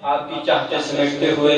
آپ کی چاہتے سمیٹتے ہوئے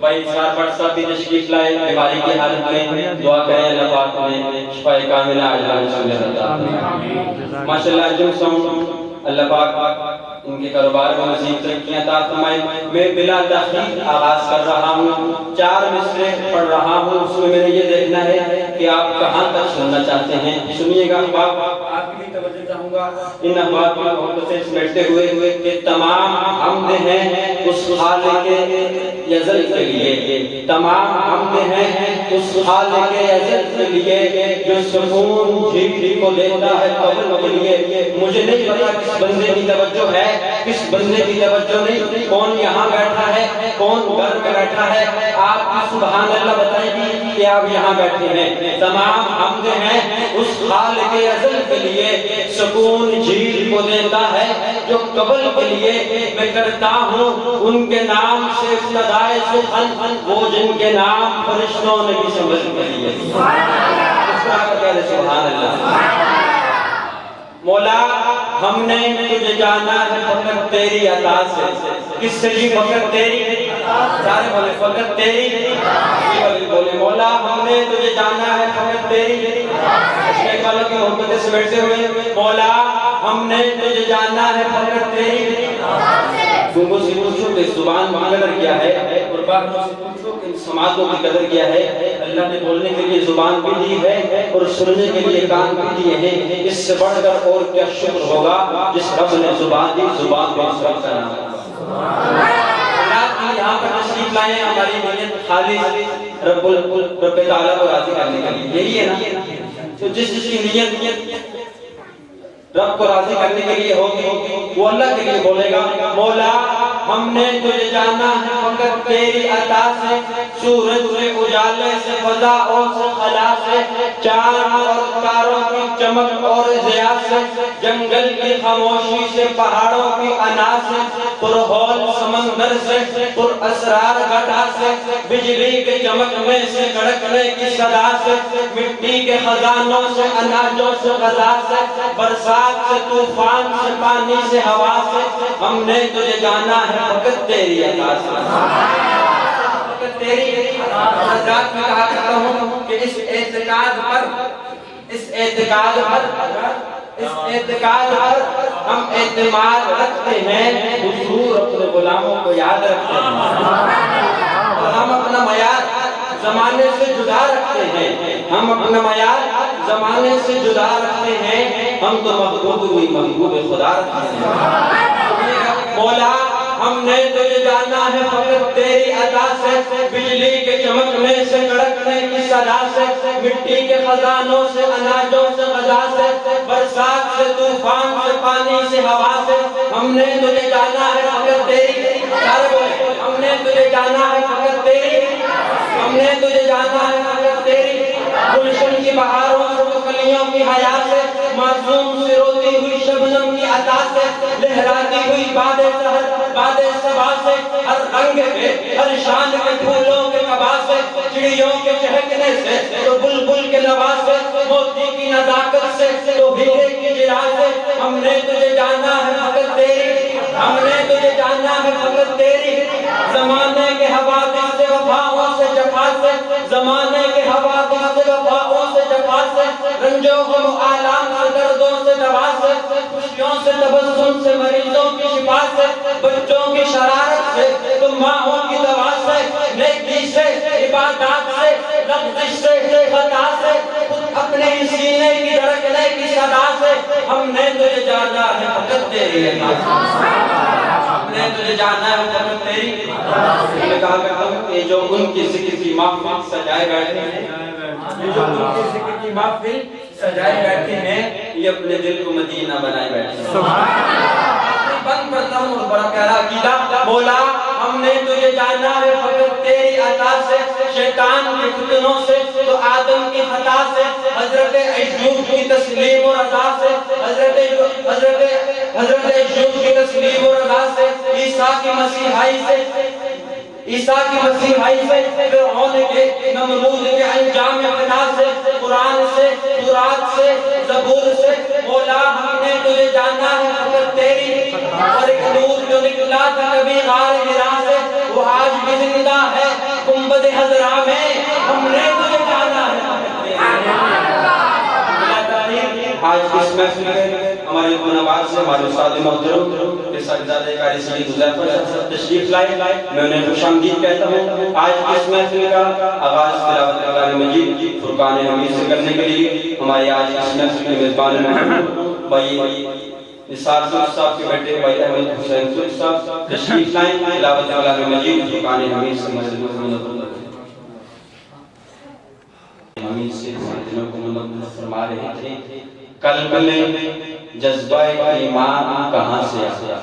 بھائی اسرار بٹ صاحب بھی تشریف لائے بیماری کی حالت میں دعا کریں اللہ پاک نے شفا کاملہ عاجلہ رسول اللہ ماشاءاللہ انجم ساؤنڈ اللہ پاک ان کے کاروبار میں مزید ترقیاں عطا فرمائے. میں بلا تاخیر آغاز کر رہا ہوں, 4 مصرے پڑھ رہا ہوں, اس میں نے یہ دیکھنا ہے کہ آپ کہاں تک سننا چاہتے ہیں. سنیے گا احباب, آپ کی بھی توجہ چاہوں گا ان احباب کی محبت سے سمیٹتے ہوئے کہ تمام حمد ہیں اس خالق یزل کے لیے, تمام حمد ہیں اس خالق یزل کے لیے جو سکون جھیل کو دیتا ہے قبر کے لیے. مجھے نہیں پتا کس بندے کی توجہ ہے, کس بندے کی توجہ نہیں, کون یہاں بیٹھا ہے, کون گھر میں بیٹھا ہے. آپ کی سبحان اللہ بتائیں گی کہ آپ یہاں بیٹھے ہیں. تمام حمد ہیں اس خالق ازل کے لیے, سکون جھیل کو دیتا ہے جو قبل کے لیے. میں کرتا ہوں ان کے نام سے ابتدائے سخن, وہ جن کے نام فرشتوں نے بھی سمجھ لیے. سبحان اللہ. مولا ہم نے تجھے جانا ہے فقط تیری عطا سے. کس سے جی؟ فقط تیری. سارے بولے فقط تیری. بولے مولا ہم نے تجھے جانا ہے فقط تیری. اس والوں کی محبت سے بیٹھتے ہوئے مولا ہم نے تجھے جانا ہے فقط تیری. گنگو سے پوچھو کہ زبان کی قدر کیا ہے, اور باقیوں سے پوچھو کہ سماعتوں کی قدر کیا ہے. اللہ نے بولنے کے لیے زبان بھی دی ہے اور سننے کے لیے کان بھی دیے ہیں. اس سے بڑھ کر اور کیا شکر ہوگا جس رب نے زبان دی, زبان کو اس رب کا نام ہے. یہاں پر تشریف لائے ہیں ہماری نیت خالص رب تعالیٰ کو راضی کرنے کے لیے, یہی ہے نا. تو جس کی نیت رب کو راضی کرنے کے لیے ہوگی وہ اللہ کے لیے بولے گا مولا ہم نے تجھے جانا ہے فقط تیری عطا سے. سورج سے اجالے سے, فضاؤں سے خلا سے, چاند اور تاروں کی چمک اور ضیاء سے, جنگل کی خاموشی سے, پہاڑوں کی انا سے, پرہول سمندر سے, پر اسرار گھٹا سے, بجلی کے چمکنے سے, کڑکنے کی صدا سے, مٹی کے خزانوں سے, اناجوں سے, غذا سے, برسات سے, طوفان سے, پانی سے, ہوا سے. ہم نے تجھے جانا ہے فقط تیری عطا سے. فقط تیری. حضرات میں کہا کرتا ہوں کہ اس اعتقاد پر ہم اعتماد رکھتے ہیں, حضور اپنے غلاموں کو یاد رکھتے ہیں. اور ہم اپنا معیار زمانے سے جدا رکھتے ہیں, ہم اپنا معیار زمانے سے جدا رکھتے ہیں. ہم تو محبوب خدا رکھتے ہیں. مولا ہم نے تجھے جانا ہے فقط تیری عطا سے. بجلی کے چمکنے سے, کڑکنے کی صدا سے, مٹی کے خزانوں سے, اناجوں سے, غذا سے, برسات سے, طوفان سے, پانی سے, ہوا سے. ہم نے تجھے جانا ہے فقط تیری. ہم نے تجھے جانا ہے فقط تیری. ہم نے تجھے جانا ہے فقط تیری. گلشن کی بہاروں سے, کلیوں کی حیا سے, معصوم سے روتی ہوئی شبنم کی عطا سے, لہراتی ہوئی باد سحر باد صبا سے, ہر رنگ کے ہر شان کے پھولوں کے کبا سے, چڑیوں کے چہکنے سے تو بلبل کے نوا سے, موتی کی نزاکت سے تو ہیرے کی جرا سے. ہم نے تجھے جانا ہے فقط تیری. ہم نے تجھے جانا ہے فقط تیری. زمانے کے حوادث سے, وفاؤں سے, جفا سے, زمانے کے حوادث سے, وفاؤں سے, جفا سے, رنجوں غم و آلام سے, دردوں سے, دوا سے, خوشیوں سے, تبسم سے, مریضوں کی شفا سے, بچوں کی شرارت سے تو ماہوں کی دوا سے, نیکی سے, عبادات سے, لغزش سے, خطا سے, خود اپنے سینے کی دھڑکنے کی صدا سے. ہم نے تجھے جانا ہے فقط تیری عطا سے. ہم نے تجھے جانا ہے فقط تیری. میں کہا کرتا ہوں کہ جو ان کی ذکر کی محفل سجائے بیٹھے ہیں, جو ان کی ذکر کی محفل سجائے بیٹھے ہیں, یہ اپنے دل کو مدینہ بنائے بیٹھے ہیں. بند کرتا ہوں اور بڑا پیارا عقیدہ. مولا ہم نے تجھے جانا ہے فقط تیری عطا سے. شیطان کے فتنوں سے تو آدم کی خطا سے, حضرت ایوب کی تسلیم و رضا سے, حضرت ایوب کی تسلیم و رضا سے, عیسیٰ کی مسیحائی سے, فرعون کے, نمرود کے انجام فنا سے, قرآن سے, تورات سے, زبور سے. مولا ہم نے تجھے جانا ہے فقط تیری. اور ایک نور جو نکلا تھا کبھی غار حرا سے, آج اس محفل میں ہمارے نواز سے ہمارے استاد محترم کے صاحبزادے قاری سید حذیفہ صاحب تشریف لائے، میں انہیں خوش آمدید کہتا ہوں۔ آج اس محفل کا آغاز تلاوت کلام مجید فرقان حمید سے کرنے کے لیے ہمارے آج اس محفل کے میزبان محبوب بھائی نثار صاحب کے بیٹے بھائی احمد حسین صاحب تشریف لائیں، تلاوت کلام مجید فرقان حمید سے دلوں کو منور فرما رہے تھے۔ قلب میں جذبہ ایمان کہاں سے آتا،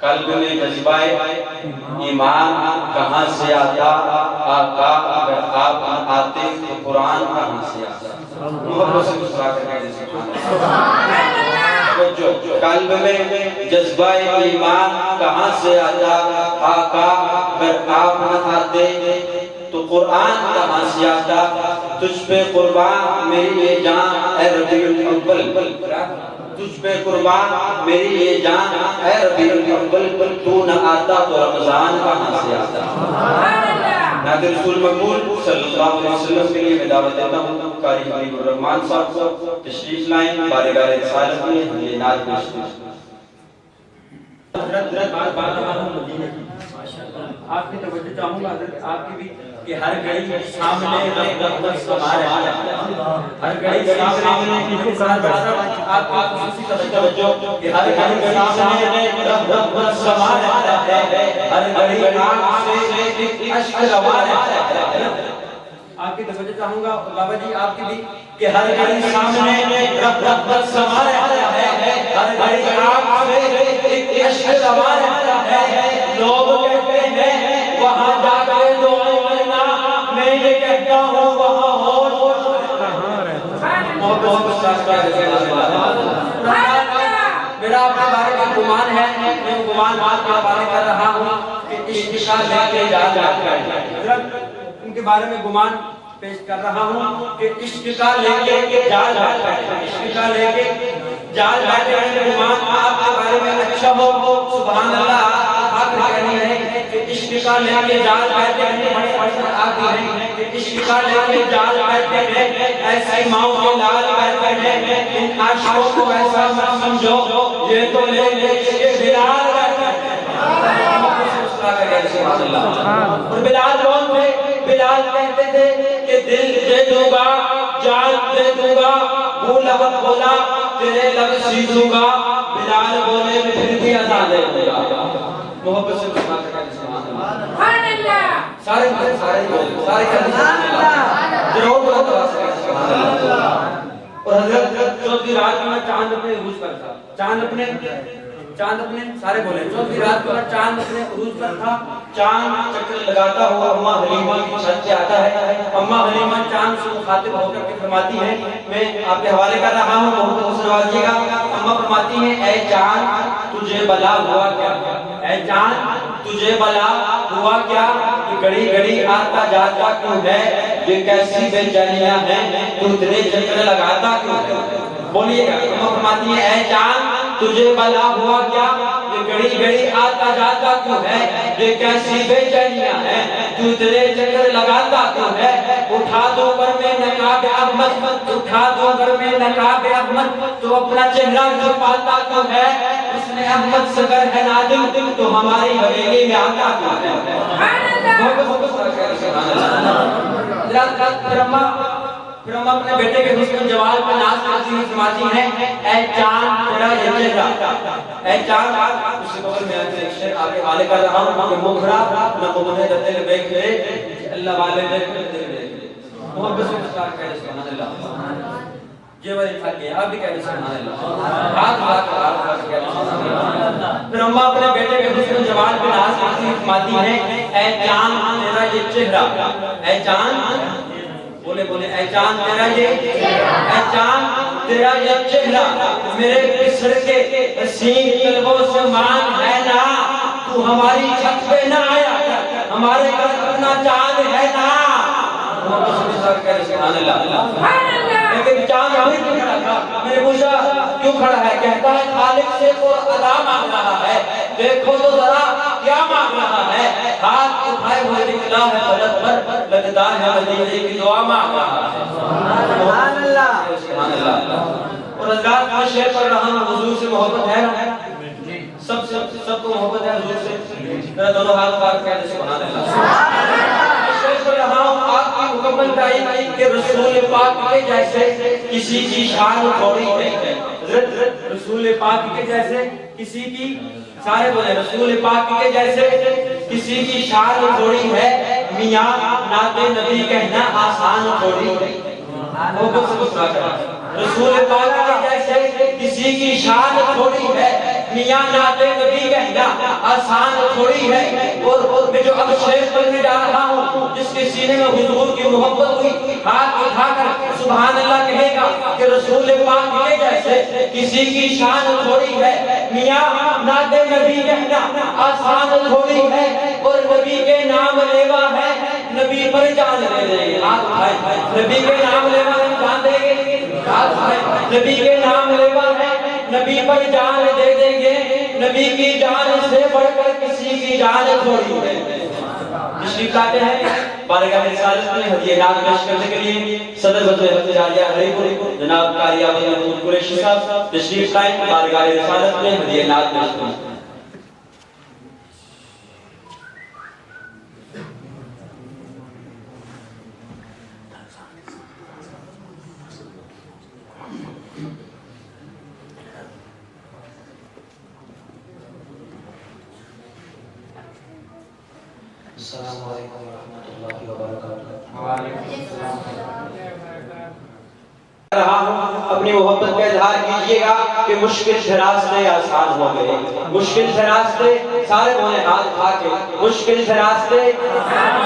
قلب میں جذبہ ایمان کہاں سے آتا، آقا اگر آپ آتے تو قرآن کہاں سے آتا۔ محبت سے مسکرا کر کہتے ہیں سبحان اللہ۔ قلب میں جذبہ ایمان کہاں سے آتا، آقا اگر آپ نہ آتے تو قرآن کہاں سے آتا۔ تجھ پہ قربان میری یہ جان اے ربیع الاول، تجھ پہ قربان میری یہ جان اے ربیع الاول، تو نہ آتا تو رمضان کہاں سے آتا۔ نعت رسول مقبول صلی اللہ علیہ وسلم کے لیے میں دعوت دیتا ہوں قاری حبیب الرحمان صاحب کو تشریف لائیں، بارگاہ رسالت میں یہ نعت پیش کریں۔ آپ کی توجہ چاہوں گا حضرت آپ کی بھی کہ ہر گھڑی سامنے رب سما رہا ہے، ہر گھڑی سامنے کی ساتھ آپ خصوصی توجہ کہ ہر گھڑی سامنے رب سما رہا ہے، ہر گھڑی آنکھ سے اشک روا رہا ہے۔ آپ کی توجہ چاہوں گا بابا جی آپ کی بھی کہ ہر گھڑی سامنے رب سما رہا ہے، ہر گھڑی آنکھ سے اشک روا رہا ہے۔ لوگ کہتے ہیں وہاں جا کے دعائیں کرنا، میں یہ کہتا ہوں وہاں ہوش کہاں رہتا ہے۔ میرا آپ کے بارے میں گمان ہے، میں گمان بات کے بارے کر رہا ہوں کہ عشق کا لے کے جا حضرت ان کے بارے میں گمان پیش کر رہا ہوں کہ عشق کا لے کے جا عشق کا لے کے جا گمان آپ کے بارے میں اچھا ہو سبحان اللہ۔ آپ کہنی ہے کہ عشق کا لے کے جال بیٹھے ہیں، آپ ہیں کہ عشق کا لے کے جال بیٹھے ہیں، ایسی ماؤں کے لال بیٹھے ہیں، ان عاشقوں کو ایسا مت سمجھو یہ تو لے عشق بلال بیٹھے ہیں۔ اور بلال کون تھے؟ بلال کہتے تھے کہ دل دے دوں گا، جان دے دوں گا، لب بولا تیرے لب سیدھوں گا، بلال بولے پھر بھی اذان دے دوں گا۔ محبت سے سبحان اللہ، سارے بولے سارے سبحان اللہ، ضرور بولے سبحان اللہ۔ اور حضرت چوتھی رات میں چاند اپنے عروج پر تھا، چاند اپنے سارے بولے چوتھی رات کو چاند اپنے عروج پر تھا، چاند چکر لگاتا ہوا اماں حلیمہ کی چھت پہ آتا ہے۔ اماں حلیمہ چاند سے مخاطب ہو کر کے فرماتی ہے، میں آپ کے حوالے کر رہا ہوں بہت سنوازیے گا۔ اماں فرماتی ہیں اے چاند تجھے بلا ہوا کیا، اے چاند تجھے بلا ہوا کیا، یہ گھڑی گھڑی آتا جاتا کیوں ہے، یہ کیسی بے چینیاں ہیں، تو اتنے چکر لگاتا کیوں ہے۔ بولیے گا اماں فرماتی ہیں اے چاند تجھے بلا ہوا کیا، یہ گھڑی گھڑی آتا جاتا کیوں ہے، یہ کیسی بے چینیاں ہیں، تو اتنے چکر لگاتا کیوں ہے۔ اٹھا دو گھر میں نقاب احمد، اٹھا دو گھر میں نقاب احمد، تو اپنا چہرہ چھپاتا کیوں ہے، اس نے احمد سے گر ہے نادم، تو ہماری حویلی میں آتا کیوں ہے۔ پھر ہم اپنے بیٹے کے حسن جوال پر ناز کرتی ہوئی فرماتی ہیں اے چاند تیرا یہ چہرہ، اے چاند اس سے قبل میں ایک شعر آگے حوالے کر رہا ہوں کہ مکھرا نہ ممنے دل بیک لے اللہ والے دیکھ دل محبت سے مستار کہہ رہے سبحان اللہ۔ یہ وہی تھا کہ آپ بھی کہہ رہے سبحان اللہ، ہاتھ ہاتھ کہہ رہے سبحان اللہ۔ پھر ہم اپنے بیٹے کے حسن جوال پر ناز کرتی ہوئی فرماتی ہیں اے چاند تیرا یہ چہرہ، اے چاند بولے بولے اے چاند تیرا یہ، اے چاند تیرا یہ چہرہ میرے پسر کے حسین قلبوں سے مان ہے نا، تو ہماری چھت پہ نہ آیا ہمارے گھر اپنا چاند ہے نا۔ سبحان اللہ۔ لیکن چاند وہیں کیوں کھڑا تھا، میں نے پوچھا کیوں کھڑا ہے، کہتا ہے خالق سے وہ ادا مانگ رہا ہے، دیکھو تو ذرا کیا مانگ رہا ہے، ہاتھ اٹھائے ہوئے نکلا ہے فلک پر، لگتا ہے مدینے کی دعا مانگ رہا ہے۔ سبحان اللہ۔ اور حضرات میں شعر پڑھ رہا ہوں، حضور سے محبت ہے نا؟ سب کو محبت ہے حضور سے؟ میرا دونوں ہاتھ پار کہتے سبحان اللہ۔ شعر پڑھ رہا ہوں، آپ کی مکمل تعین کہ رسول پاک کے جیسے کسی کی شان تھوڑی ہے۔ حضرت رسول پاک کے جیسے کسی کی، سارے بولے رسول پاک کے جیسے کسی کی شان تھوڑی ہے، میاں نعت نبی کہنا آسان تھوڑی ہے۔ محبت سے سنا کر رسول پاک کے جیسے کسی کی شان تھوڑی ہے، میاں نعت نبی کہنا آسان تھوڑی ہے۔ اور میں جو اب شعر پڑھنے جا رہا ہوں، جس کے سینے میں حضور کی محبت ہوئی، ہاتھ اٹھا کر سبحان اللہ کہے گا کہ رسول پاک کے جیسے کسی کی شان تھوڑی ہے، میاں نعت نبی کہنا آسان تھوڑی ہے۔ اور نبی کے نام لیوا ہے، نبی پر جان لے دیں گے، ہاتھ اٹھائیں۔ نبی کے نام لیوا ہے، جان دیں گے، ہاتھ اٹھائیں۔ نبی کے نام لیوا ہے، نبی پر جان دے دیں گے، نبی کی جان سے بڑھ کر کسی کی جان تھوڑی ہے۔ تشریف لاتے ہیں بارگاہ رسالت میں ہدیہ نعت پیش کرنے کے لیے صدر وزیر جاریہ ہری پور جناب قاری احمد محمود قریشی صاحب تشریف لائیں بارگاہ رسالت میں ہدیہ نعت پیش کریں۔ السلام علیکم ورحمۃ اللہ وبرکاتہ۔ وعلیکم السلام۔ اپنی محبت کا اظہار کیجئے گا کہ مشکل سے راستے آسان ہو گئے، مشکل سے راستے، سارے بولے ہاتھ اٹھا کے، مشکل سے راستے،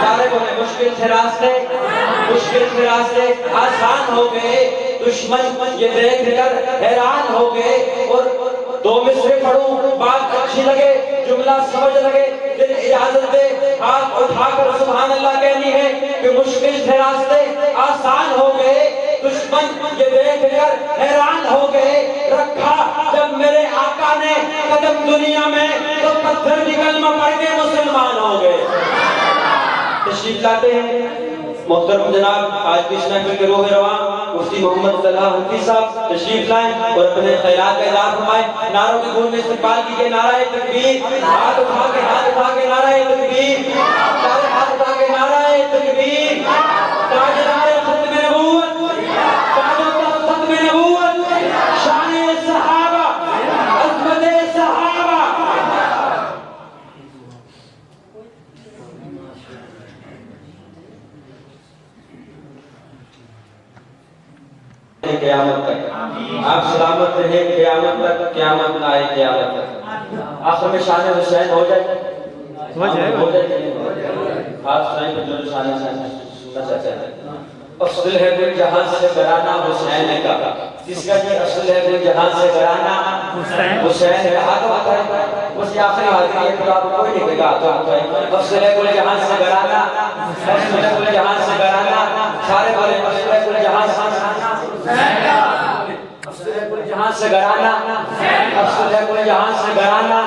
سارے بولے مشکل سے راستے، مشکل سے راستے آسان ہو گئے، دشمن یہ دیکھ کر حیران ہو گئے۔ اور دو مصرے پڑھوں، بات اچھی لگے، جملہ سمجھ لگے، دل اجازت دے، ہاتھ اٹھا کر سبحان اللہ کہنی ہے کہ مشکل سے راستے آسان ہو گئے، دشمن یہ دیکھ کر حیران ہو گئے، رکھا جب میرے آقا نے قدم دنیا میں تو پتھر بھی کلمہ پڑھ کے مسلمان ہو گئے۔ تشریف لاتے ہیں محترم جناب آج کی اس محفل کے روح رواں مفتی محمد طلحہ حنفی صاحب تشریف لائیں اور اپنے خیرات کا اظہار فرمائیں۔ نعروں کی گونج میں استقبال کیجئے، نعرہ تکبیر، ہاتھ اٹھا کے نعرہ تکبیر، سارے ہاتھ اٹھا کے نعرہ تکبیر، تاجدار ختم نبوت، تاجدار ختم نبوت، شان صحابہ، عظمت صحابہ۔ قیامت تک آپ سلامت رہے، قیامت تک، قیامت نہ آئے قیامت تک۔ آخر میں شان حسین ہو جائے، ہو جائے، آپ سنائیں کہ جو شان حسین سننا چاہتے ہیں۔ افضل ہے دل جہاں سے گرانا حسین کا، جس کا یہ افضل ہے دل جہاں سے گرانا حسین کا۔ ہاتھ اٹھائیں، بس یہ آخری حاضری ہے تو آپ کوئی نہیں کہے گا، ہاتھ اٹھائیں۔ افضل ہے دل جہاں سے گرانا، افضل ہے دل جہاں سے گرانا، سارے بولے افضل ہے دل جہاں سے گرانا، افضل ہے دل جہاں سے گرانا، افضل ہے دل جہاں سے گرانا،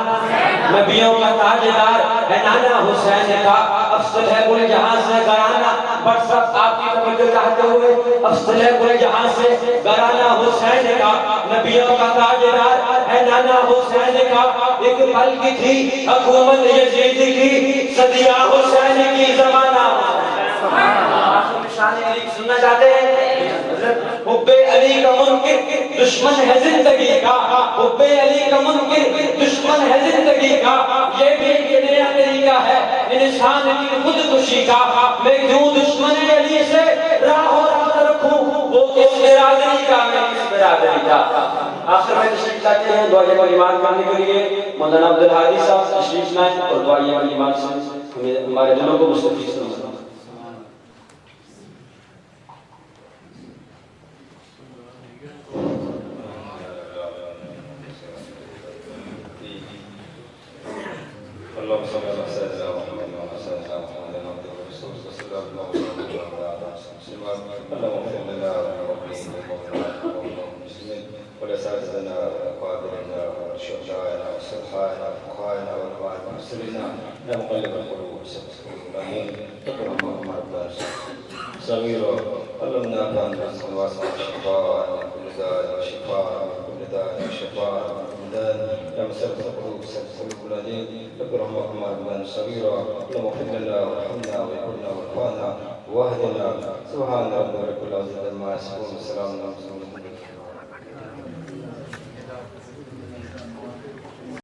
نبیوں کا تاجدار ہے نانا حسین کا، افضل ہے دل جہاں سے گرانا۔ بٹ سب آپ کی توجہ چاہتے ہوئے افضل ہے دل جہاں سے گرانا حسین کا، نبیوں کا تاجدار ہے نانا حسین کا۔ ایک پل کی تھی حکومت یزید کی، صدیہ حسین کی زمانہ۔ شان علی سننا چاہتے ہیں؟ حب علی کا منکر دشمن ہے زندگی کا، حب علی کا منکر دشمن ہے زندگی کا، یہ بھی ایک نیا طریقہ ہے انسان کی خودکشی کا۔ میں کیوں دشمن علی سے راہ رکھوں، وہ کس برادری کا، میں کس برادری کا۔ آخر میں تشریف لاتے ہیں دعائیہ کلمات کرنے کے لیے مولانا عبدالحادی صاحب تشریف لائیں اور دعائیہ کلمات سے ہمارے دلوں کو مستفیض کریں۔ اللهم صل على سيدنا محمد وعلى سيدنا محمد عبده ورسوله صلى الله عليه وسلم وعلى اله اللهم اغفر لنا ولوالدينا وموتانا المسلمين ولاساتذتنا واكابرنا وشهدائنا وصلحائنا وفقهائنا وعلماء المسلمين يا مقلب القلوب ثبت قلوبنا اللهم ربنا صغيرا علمنا كان واسع الشفاء داء وشفاء من كل داء وشفاء من كل داء يا مسلم القلوب سلف قلوب الذين اغفر رحمكما ربنا صغيرا اللهم اغفر لنا وارحمنا ويقولنا وارفعنا واهدنا سبحان ربك رب العزة عما يصفون وسلام على المرسلين.